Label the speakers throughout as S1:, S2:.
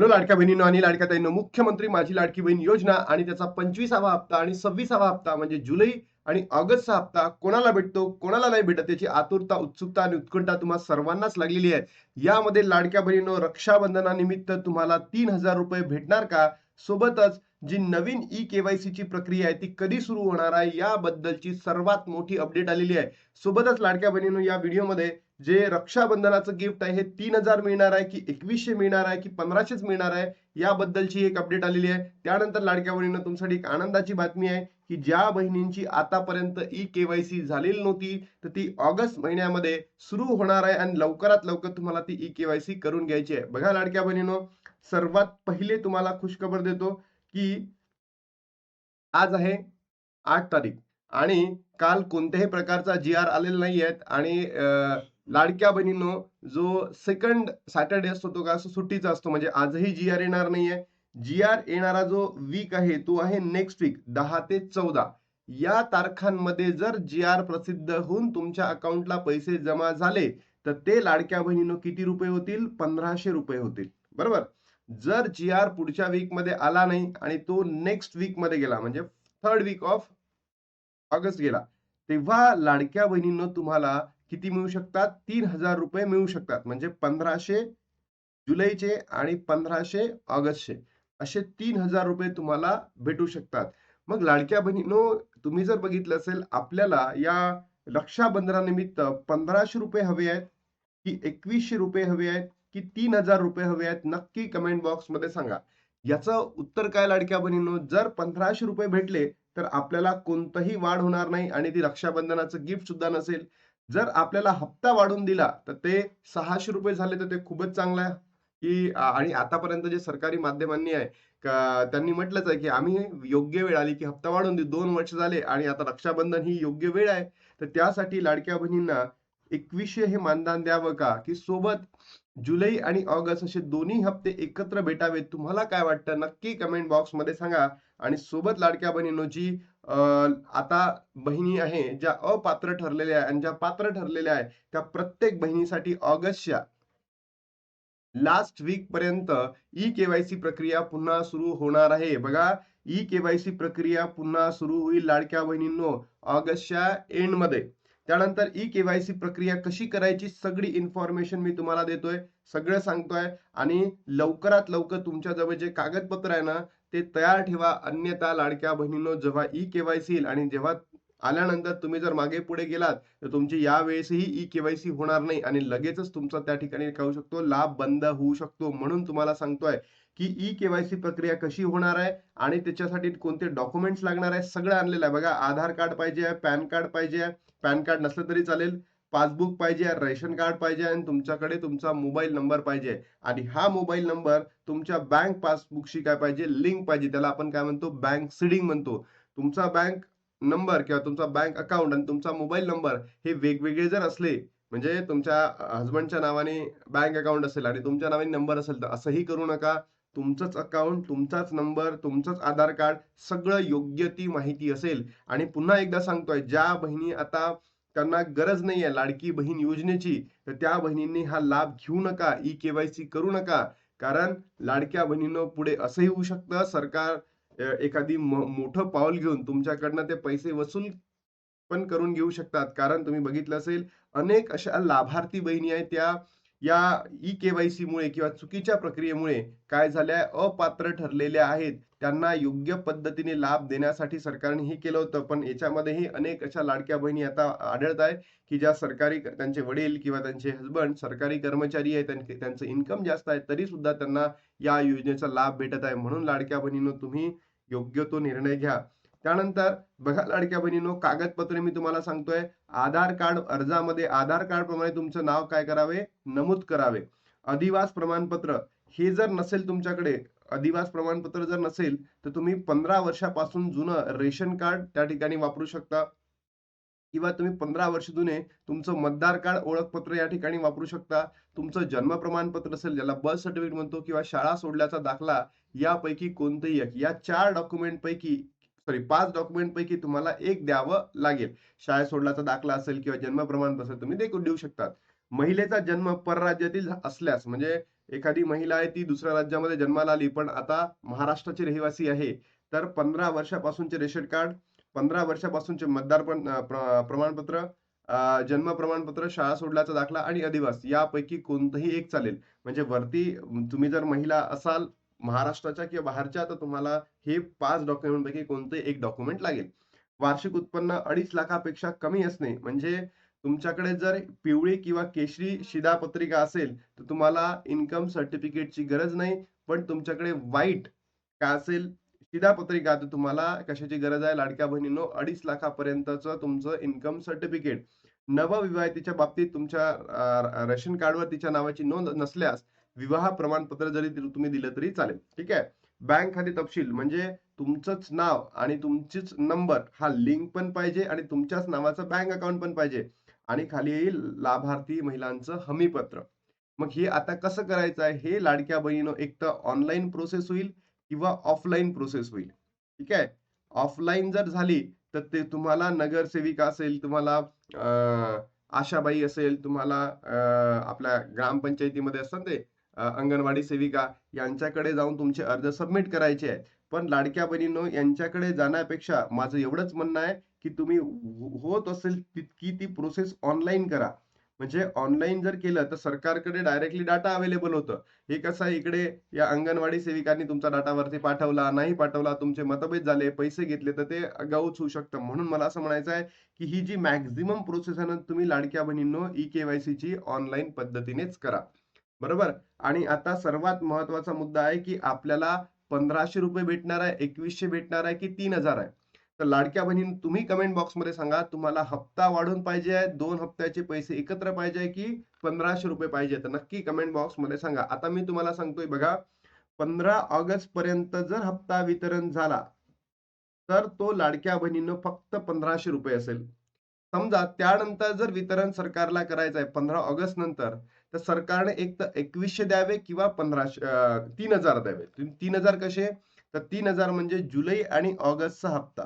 S1: बरं लाडक्या बहिणींनो आणि लाडक्या ताईंनो, मुख्यमंत्री माझी लाडकी बहीण योजना आणि त्याचा 25वा हप्ता आणि 26वा हप्ता म्हणजे जुलै आणि ऑगस्टचा हप्ता कोणाला भेटतो, कोणाला नाही भेटत याची आतुरता, उत्सुकता आणि उत्कंठा तुम्हा सर्वांनाच लागलेली आहे. यामध्ये लाडक्या बहिणींनो रक्षाबंधनानिमित्त तुम्हाला 3,000 रुपये भेटणार का? सोबतच जी नवीन ई-केवायसी ची प्रक्रिया आहे ती कधी सुरू होणार आहे याबद्दलची सर्वात मोठी अपडेट आलेली आहे. सोबतच लाडक्या बहिणींनो या व्हिडिओमध्ये जे रक्षाबंधनाचं गिफ्ट आहे हे 3,000 मिळणार आहे की 2,100 मिळणार आहे की 1,500च मिळणार आहे याबद्दलची एक अपडेट आलेली आहे. त्यानंतर लाडक्या बहिणींनो तुमच्यासाठी एक आनंदाची बातमी आहे की ज्या बहिणींची आतापर्यंत ई-केवायसी झालेली नव्हती तर ती ऑगस्ट महिन्यामध्ये सुरू होणार आहे आणि लवकरात लवकर तुम्हाला ती ई-केवायसी करून घ्यायची आहे. बघा लाडक्या बहिणींनो, सर्वात पहिले तुम्हाला खुशखबर देतो की आज आहे 8 तारीख आणि काल कोणत्याही प्रकारचा जी-आर आलेला नाहीये आणि लाडक्या बहिणींनो जो सेकंड सॅटर्डे असतो तो का सुट्टीचा असतो म्हणजे आजही जी-आर येणार नाहीये. जी-आर येणारा जो वीक आहे तो आहे नेक्स्ट वीक 10 ते 14 या तारखांमध्ये जर जी-आर प्रसिद्ध होऊन तुमच्या अकाउंटला पैसे जमा झाले तर ते लाडक्या बहिणींनो किती रुपये होतील? 1,500 रुपये होतील. बरोबर. जर जी-आर पुढच्या वीक मध्ये आला नाही आणि तो नेक्स्ट वीक मध्ये गेला म्हणजे थर्ड वीक ऑफ ऑगस्ट गेला तेव्हा लाडक्या बहिणींनो तुम्हाला किती मिळू शकतात? 3,000 रुपये मिळू शकतात. म्हणजे 1,500 जुलैचे आणि 1,500 ऑगस्टचे असे 3,000 रुपये तुम्हाला भेटू शकतात. मग लाडक्या बहिणींनो तुम्ही जर बघितलं असेल आपल्याला या रक्षाबंधनानिमित्त 1,500 रुपये हवे आहेत की 2,100 रुपये हवे आहेत की 3,000 रुपये हवे आहेत? नक्की कमेंट बॉक्स मध्ये सांगा. याचं उत्तर काय लाडक्या बहिणींनो, जर 1,500 रुपये भेटले तर आपल्याला कोणतंही वाढ होणार नाही आणि ती रक्षाबंधनाचं गिफ्ट सुद्धा नसेल. जर आपल्याला हप्ता वाढून दिला तर ते 600 रुपये झाले तर ते खूपच चांगलं आहे की आणि आतापर्यंत जे सरकारी माध्यमांनी आहे त्यांनी म्हटलंच आहे की आम्ही योग्य वेळ आली की हप्ता वाढवून देऊ. 2 वर्ष झाले आणि आता रक्षाबंधन ही योग्य वेळ आहे. तर त्यासाठी लाडक्या बहिणींना 2,100 हे मानधन द्यावं का की सोबत जुलै आणि ऑगस्ट असे दोन्ही हप्ते एकत्र भेटावेत? तुम्हाला काय वाटतं? नक्की कमेंट बॉक्स मध्ये सांगा. आणि सोबत लाडक्या बहिणींनो जी आता बहिणी आहे ज्या अपात्र ठरलेल्या आहे आणि ज्या पात्र ठरलेल्या आहे त्या प्रत्येक बहिणीसाठी ऑगस्टच्या लास्ट वीक पर्यंत ई-केवायसी प्रक्रिया पुन्हा सुरू होणार आहे. बघा ई-केवायसी प्रक्रिया पुन्हा सुरू होईल लाडक्या बहिणींनो ऑगस्टच्या एंड मध्ये. त्यानंतर ई-केवायसी प्रक्रिया कशी करायची सगळी इन्फॉर्मेशन मी तुम्हाला देतोय, सगळं सांगतोय आणि लवकरात लवकर तुमच्या जवळ जे कागदपत्र आहे ना ते तयार ठेवा. अन्यथा लाडक्या बहिणींनो जेव्हा ई-केवायसी येईल आणि जेव्हा आल्यानंतर तुम्ही जर मागे पुढे गेलात तर तुमची यावेळेसही ई-केवायसी होणार नाही आणि लगेचच तुमचा त्या ठिकाणी काय होऊ शकतो? लाभ बंद होऊ शकतो. म्हणून तुम्हाला सांगतोय की ई-केवायसी प्रक्रिया कशी होणार आहे आणि त्याच्यासाठी कोणते डॉक्युमेंट्स लागणार आहे सगळं आणलेलं आहे. बघा आधार कार्ड पाहिजे आहे, पॅन कार्ड पाहिजे आहे, पॅन कार्ड नसलं तरी चालेल, पासबुक पाहिजे आहे, रेशन कार्ड पाहिजे आणि तुमच्याकडे तुमचा मोबाईल नंबर पाहिजे आणि हा मोबाईल नंबर तुमच्या बँक पासबुकशी काय पाहिजे? लिंक पाहिजे. त्याला आपण काय म्हणतो? बँक सीडिंग म्हणतो. तुमचा बँक नंबर किंवा तुमचा बँक अकाउंट आणि तुमचा मोबाईल नंबर हे वेगवेगळे जर असले म्हणजे तुमच्या हसबंडच्या नावाने बँक अकाउंट असेल आणि तुमच्या नावाने नंबर असेल तर असंही करू नका. तुमचंच अकाउंट, तुमचाच नंबर, तुमचंच आधार कार्ड सगळं योग्य ती माहिती असेल. आणि पुन्हा एकदा सांगतोय ज्या बहिणी आता त्यांना गरज नाहीये लाडकी बहीण योजनेची तर त्या बहिणींनी हा लाभ घेऊ नका, ई-केवायसी करू नका. कारण लाडक्या बहिणींनो पुढे असंही होऊ शकतं सरकार एखादी मोठं पाऊल घेऊन तुमच्याकडनं ते पैसे वसूल पण करून घेऊ शकतात. कारण तुम्ही बघितलं असेल अनेक अशा लाभार्थी बहिणी आहेत त्या या ई-केवायसी मुळे किंवा चुकीच्या प्रक्रियेमुळे काय झाल्या अपात्र ठरलेल्या आहेत. त्यांना योग्य पद्धतीने लाभ देण्यासाठी सरकारने हे केलं होतं. पण याच्यामध्येही अनेक अशा लाडक्या बहिणी आता आढळत आहेत की ज्या सरकारी त्यांचे वडील किंवा त्यांचे हसबंड सरकारी कर्मचारी आहेत, त्यांचं इन्कम जास्त आहे तरी सुद्धा त्यांना या योजनेचा लाभ भेटत आहे. म्हणून लाडक्या बहिणींनो तुम्ही योग्य तो निर्णय घ्या. त्यानंतर बघा लाडक्या बहिणींनो कागदपत्रे मी तुम्हाला सांगतोय. आधार कार्ड अर्जामध्ये आधार कार्ड प्रमाणे तुमचं नाव काय करावे? नमूद करावे. अधिवास प्रमाणपत्र हे जर नसेल तुमच्याकडे, अधिवास प्रमाणपत्र जर नसेल तर तुम्ही 15 वर्षापासून जुनं रेशन कार्ड त्या ठिकाणी वापरू शकता किंवा तुम्ही 15 वर्ष जुने तुमचं मतदार कार्ड ओळखपत्र या ठिकाणी वापरू शकता. तुमचं जन्म प्रमाणपत्र असेल ज्याला बर्थ सर्टिफिकेट म्हणतो किंवा शाळा सोडल्याचा दाखला यापैकी कोणतेही एक या 4 डॉक्युमेंट पैकी 5 डॉक्युमेंट पैकी तुम्हाला एक द्यावं लागेल. शाळा सोडल्याचा दाखला असेल किंवा जन्म प्रमाणपत्र असेल तुम्ही ते देऊ शकतात. महिलेचा जन्म परराज्यातील असल्यास म्हणजे एखादी महिला आहे ती दुसऱ्या राज्यामध्ये जन्माला आली पण आता महाराष्ट्राची रहिवासी आहे, तर 15 वर्षापासूनचे रेशन कार्ड, 15 वर्षापासूनचे प्रमाणपत्र, जन्म प्रमाणपत्र, शाळा सोडल्याचा दाखला आणि अधिवास यापैकी कोणतंही एक चालेल. म्हणजे वरती तुम्ही जर महिला असाल महाराष्ट्राच्या किंवा बाहेरच्या, तर तुम्हाला हे 5 डॉक्युमेंटपैकी कोणतंही एक डॉक्युमेंट लागेल. वार्षिक उत्पन्न 2.5 लाखापेक्षा कमी असणे, म्हणजे तुमच्याकडे जर पिवळी किंवा केशरी शिधापत्रिका असेल, तर तुम्हाला इन्कम सर्टिफिकेटची गरज नाही. पण तुमच्याकडे व्हाईट काय असेल शिधापत्रिका, तर तुम्हाला कशाची गरज आहे लाडक्या बहिणींनो, 2.5 लाखापर्यंतचं तुमचं इन्कम सर्टिफिकेट. नवविवाहितेच्या बाबतीत तुमच्या रेशन कार्डवर तिच्या नावाची नोंद नसल्यास विवाह प्रमाणपत्र जरी तुम्ही दिलं तरी चालेल. ठीक आहे. बँक खाते तपशील म्हणजे तुमचंच नाव आणि तुमचीच नंबर हा लिंक पण पाहिजे आणि तुमच्याच नावाचं बँक अकाउंट पण पाहिजे. आणि खाली येईल लाभार्थी महिलांचं हमीपत्र. मग हे आता कसं करायचं आहे, हे लाडक्या बहिणीनो एक तर ऑनलाईन प्रोसेस होईल किंवा ऑफलाईन प्रोसेस होईल. ठीक आहे. ऑफलाईन जर झाली तर ते तुम्हाला नगरसेविका असेल, तुम्हाला आशाबाई असेल, तुम्हाला आपल्या ग्रामपंचायतीमध्ये असतात ते अंगणवाडी सेविका यांच्याकडे जाऊन तुमचे अर्ज सबमिट करायचे आहेत. पण लाडक्या बहिणींनो यांच्याकडे जाण्यापेक्षा माझं एवढंच म्हणणं आहे, की तुम्ही होत असेल तितकी ती प्रोसेस ऑनलाईन करा. म्हणजे ऑनलाईन जर केलं तर सरकारकडे डायरेक्टली डाटा अवेलेबल होतं. हे कसं आहे इकडे या अंगणवाडी सेविकांनी तुमचा डाटा वरती पाठवला, नाही पाठवला, तुमचे मतभेद झाले, पैसे घेतले तर ते आगाऊच होऊ शकतं. म्हणून मला असं म्हणायचं आहे, की ही जी मॅक्सिमम प्रोसेस आहे ना, तुम्ही लाडक्या बहिणींनो ई-के-वाय-सीची ऑनलाईन पद्धतीनेच करा. बरोबर? आणि आता सर्वात महत्त्वाचा मुद्दा आहे, की आपल्याला ₹1500 भेटणार आहे, 2100 भेटणार आहे, की 3000 आहे? तर लाडक्या बहिणींनो तुम्ही कमेंट बॉक्समध्ये सांगा, तुम्हाला हप्ता वाढून पाहिजे आहे, 2 हप्त्याचे पैसे एकत्र पाहिजे आहे, की ₹1500 पाहिजे? तर नक्की कमेंट बॉक्समध्ये सांगा. आता मी तुम्हाला सांगतोय बघा, 15 ऑगस्ट पर्यंत जर हप्ता वितरण झाला, तर तो लाडक्या बहिणींनो फक्त ₹1500 असेल. समजा त्यानंतर जर वितरण सरकारला करायचं आहे 15 ऑगस्ट नंतर, तर सरकारने एक तर 2100 द्यावे किंवा 3000 द्यावे. 3000 कसे? तर 3000 म्हणजे जुलै आणि ऑगस्टचा हप्ता.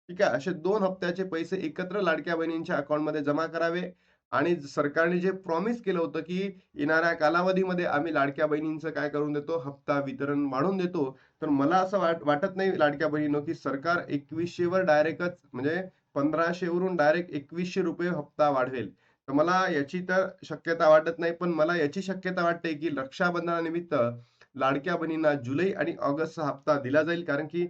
S1: ठीक आहे. असे 2 हप्त्याचे पैसे एकत्र लाडक्या बहिणींच्या अकाउंटमध्ये जमा करावे आणि सरकारने जे प्रॉमिस केलं होतं, की येणाऱ्या कालावधीमध्ये आम्ही लाडक्या बहिणींचं काय करून देतो, हप्ता वितरण वाढवून देतो. तर मला असं वाटत नाही लाडक्या बहिणींनो, की सरकार 2100 वर डायरेक्टच म्हणजे 1500 वरून डायरेक्ट ₹2100 हप्ता वाढवेल. तर मला याची तर शक्यता वाटत नाही. पण मला याची शक्यता वाटते, की रक्षाबंधनानिमित्त लाडक्या बहिणींना जुलै आणि ऑगस्टचा हप्ता दिला जाईल. कारण की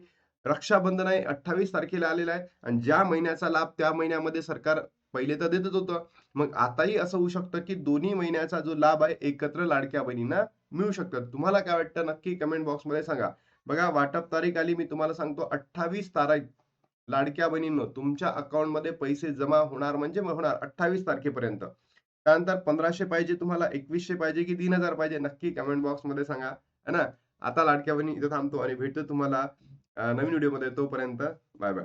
S1: रक्षाबंधन आहे 28 तारखेला आलेला आहे आणि ज्या महिन्याचा लाभ त्या महिन्यामध्ये सरकार पहिले तर देतच होतं. मग आताही असं होऊ शकतं, की दोन्ही महिन्याचा जो लाभ आहे एकत्र लाडक्या बहिणींना मिळू शकतात. तुम्हाला काय वाटतं नक्की कमेंट बॉक्समध्ये सांगा. बघा वाटप तारीख आली मी तुम्हाला सांगतो 28 तारीख. लाडक्या बहिणींनो तुमच्या अकाउंटमध्ये पैसे जमा होणार म्हणजे होणार 28 तारखेपर्यंत. त्यानंतर 1500 पाहिजे तुम्हाला, 2100 पाहिजे की 3000 पाहिजे नक्की कमेंट बॉक्समध्ये सांगा. है ना? आता लाडक्या बहिणी इथे थांबतो आणि भेटतो तुम्हाला नवीन व्हिडिओमध्ये. तोपर्यंत बाय बाय.